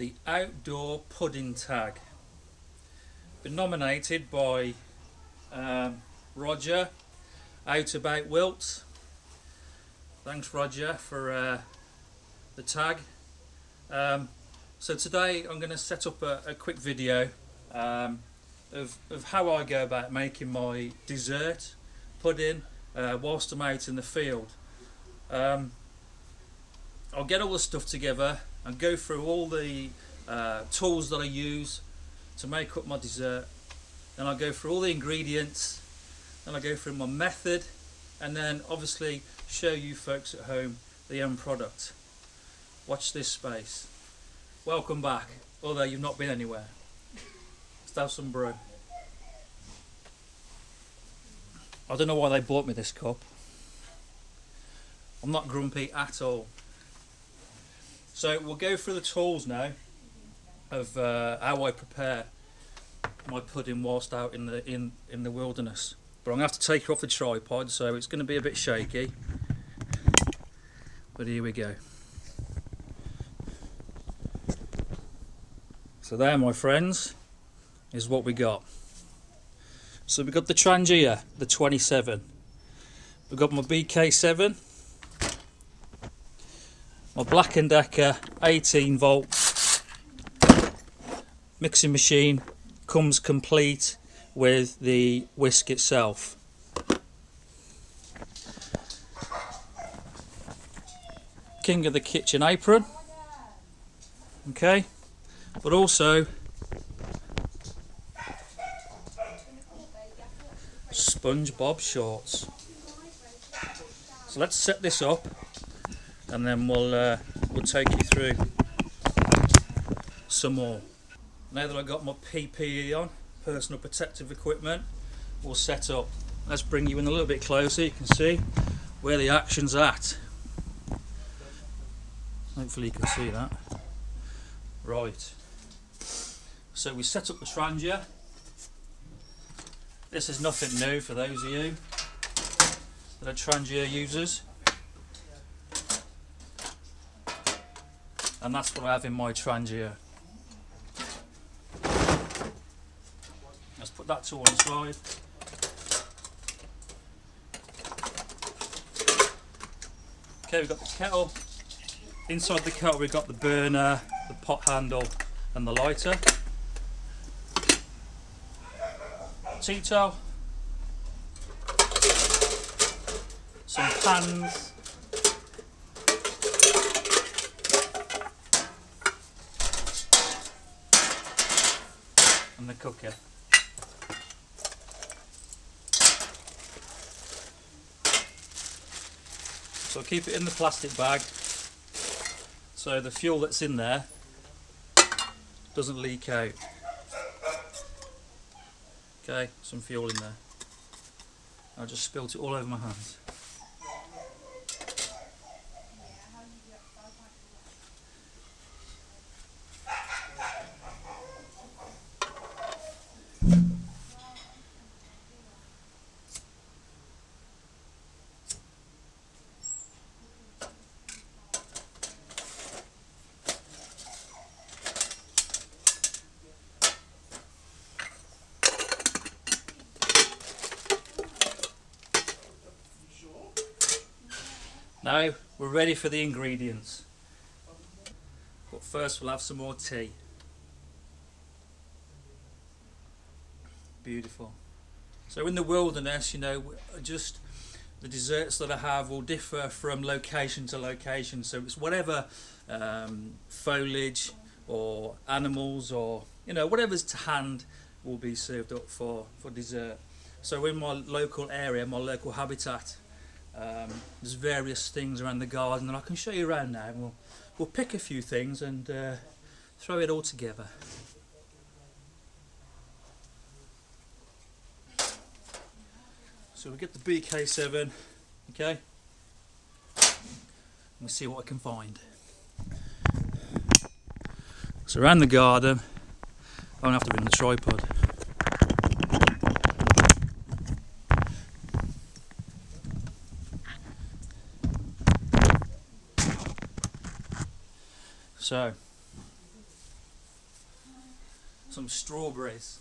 the outdoor pudding tag. Been nominated by Roger, OutAboutWilts. Thanks Roger for the tag. So today I'm going to set up a quick video of how I go about making my dessert pudding whilst I'm out in the field. I'll get all the stuff together and go through all the tools that I use to make up my dessert. Then I'll go through all the ingredients, then I'll go through my method, and then obviously show you folks at home the end product. Watch this space. Welcome back, although you've not been anywhere. Let's have some brew. I don't know why they bought me this cup. I'm not grumpy at all. So we'll go through the tools now of how I prepare my pudding whilst out in the wilderness. But I'm going to have to take it off the tripod, so it's going to be a bit shaky. But here we go. So there, my friends, is what we got. So we got the Trangia, the 27. We've got my BK7. My Black & Decker 18 volt mixing machine comes complete with the whisk itself. King of the kitchen apron, okay, but also SpongeBob shorts. So let's set this up, and then we'll take you through some more. Now that I've got my PPE on, personal protective equipment, we'll set up. Let's bring you in a little bit closer. You can see where the action's at. Hopefully you can see that. Right. So we set up the Trangia. This is nothing new for those of you that are Trangia users. And that's what I have in my Trangia. Let's put that to one side. Okay, we've got the kettle. Inside the kettle we've got the burner, the pot handle and the lighter. Tea towel. Some pans. And the cooker. So I'll keep it in the plastic bag so the fuel that's in there doesn't leak out. Okay, some fuel in there. I just spilt it all over my hands. Now we're ready for the ingredients, but first we'll have some more tea. Beautiful. So in the wilderness, you know, just the desserts that I have will differ from location to location, so it's whatever foliage or animals or, you know, whatever's to hand will be served up for dessert. So in my local area, my local habitat, there's various things around the garden, and I can show you around now. We'll pick a few things and throw it all together. So we get the BK7, okay, and we'll see what I can find. So around the garden, I won't have to bring the tripod. So some strawberries.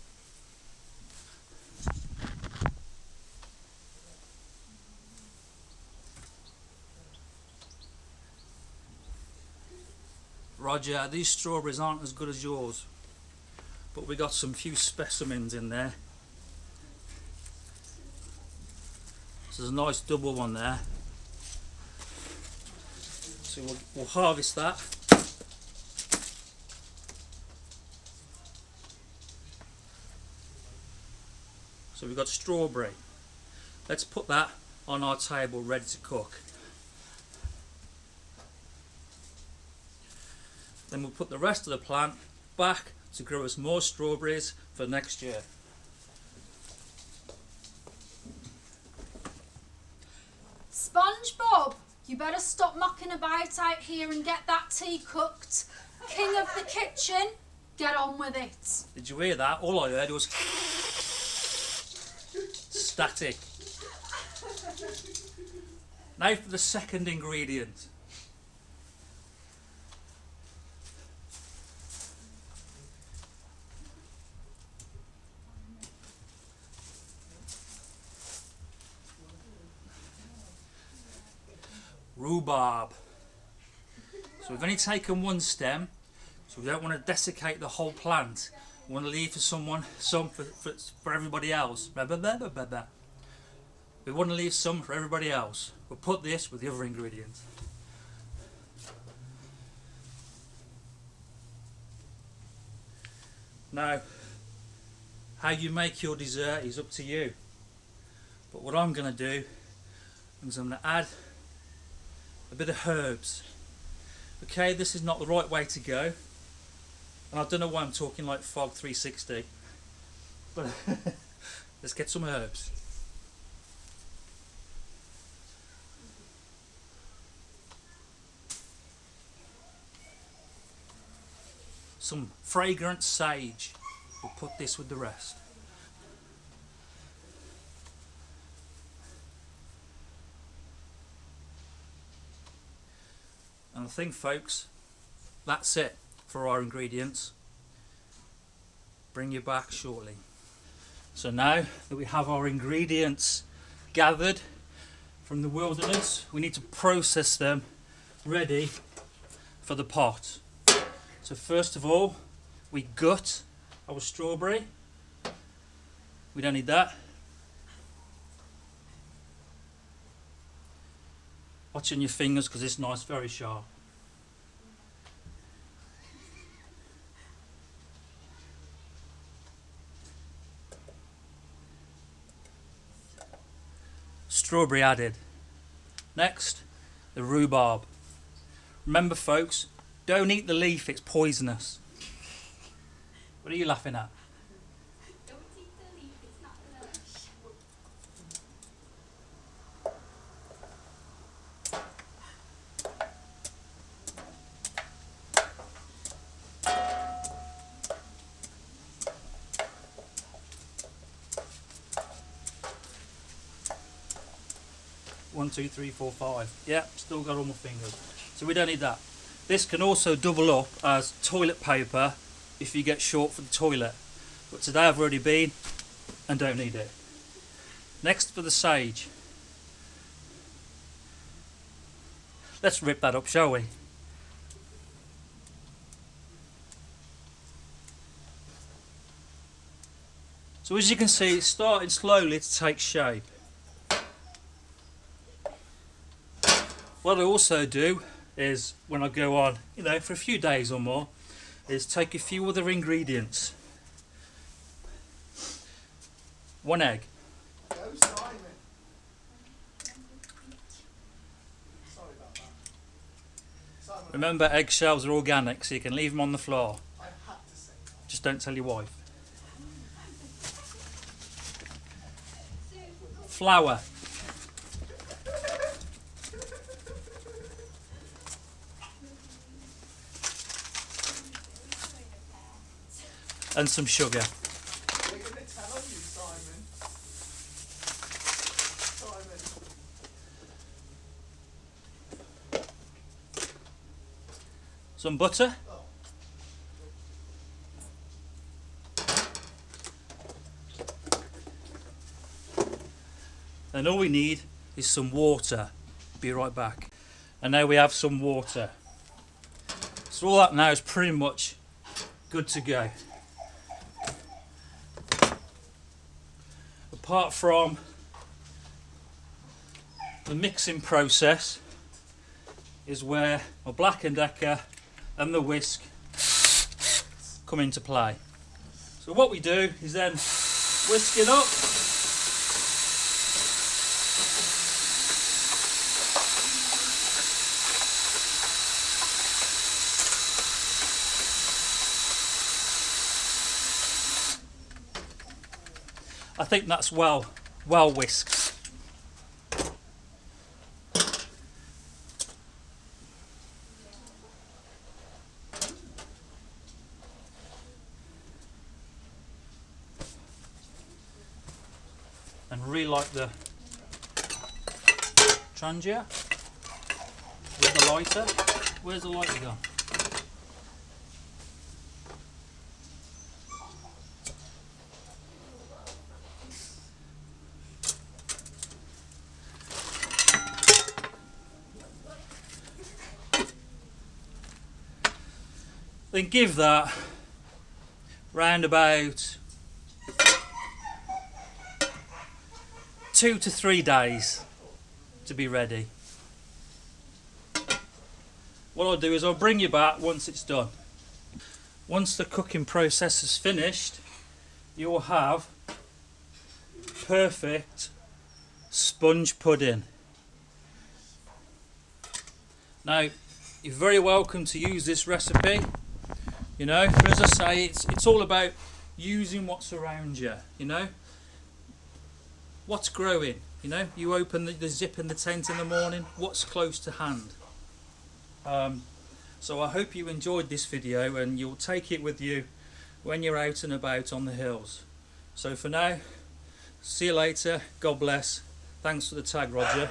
Roger, these strawberries aren't as good as yours, but we got some few specimens in there. So there's a nice double one there. So we'll harvest that. So we've got strawberry. Let's put that on our table ready to cook. Then we'll put the rest of the plant back to grow us more strawberries for next year. SpongeBob, you better stop mucking about out here and get that tea cooked. King of the kitchen, get on with it. Did you hear that? All I heard was static. Now for the second ingredient. Rhubarb. So we've only taken one stem, so we don't want to desiccate the whole plant. We want to leave for some for everybody else. We want to leave some for everybody else. We'll put this with the other ingredients. Now, how you make your dessert is up to you. But what I'm going to do is I'm going to add a bit of herbs. Okay, this is not the right way to go, and I don't know why I'm talking like Fog 360, but let's get some herbs. Some fragrant sage. We'll put this with the rest. And I think, folks, that's it for our ingredients. Bring you back shortly. So now that we have our ingredients gathered from the wilderness, we need to process them ready for the pot. So first of all, we gut our strawberry. We don't need that. Watch on your fingers because it's nice, very sharp. Strawberry added. Next, the rhubarb. Remember, folks, don't eat the leaf, it's poisonous. What are you laughing at? Don't eat the leaf, it's not gonna... 1, 2, 3, 4, 5. Yeah, still got all my fingers. So we don't need that. This can also double up as toilet paper if you get short for the toilet. But today I've already been and don't need it. Next for the sage. Let's rip that up, shall we? So as you can see, it's starting slowly to take shape. What I also do is, when I go on, for a few days or more, is take a few other ingredients. 1 egg. Go, Simon. Sorry about that. Simon, Remember, eggshells are organic, so you can leave them on the floor. I had to say that. Just don't tell your wife. Flour. And some sugar. We're going to tell you, Simon. Some butter. Oh. and all we need is some water. Be right back. And now we have some water. So all that now is pretty much good to go. Apart from the mixing process is where my Black & Decker and the whisk come into play. So what we do is then whisk it up. I think that's well whisked. And relight the Trangia with the lighter. Where's the lighter gone? Then give that round about 2 to 3 days to be ready. What I'll do is I'll bring you back once it's done. Once the cooking process is finished, you'll have perfect sponge pudding. Now, you're very welcome to use this recipe. You know, but as I say, it's all about using what's around you. You know, what's growing. You know, you open the zip in the tent in the morning. What's close to hand? So I hope you enjoyed this video and you'll take it with you when you're out and about on the hills. So for now, see you later. God bless. Thanks for the tag, Roger.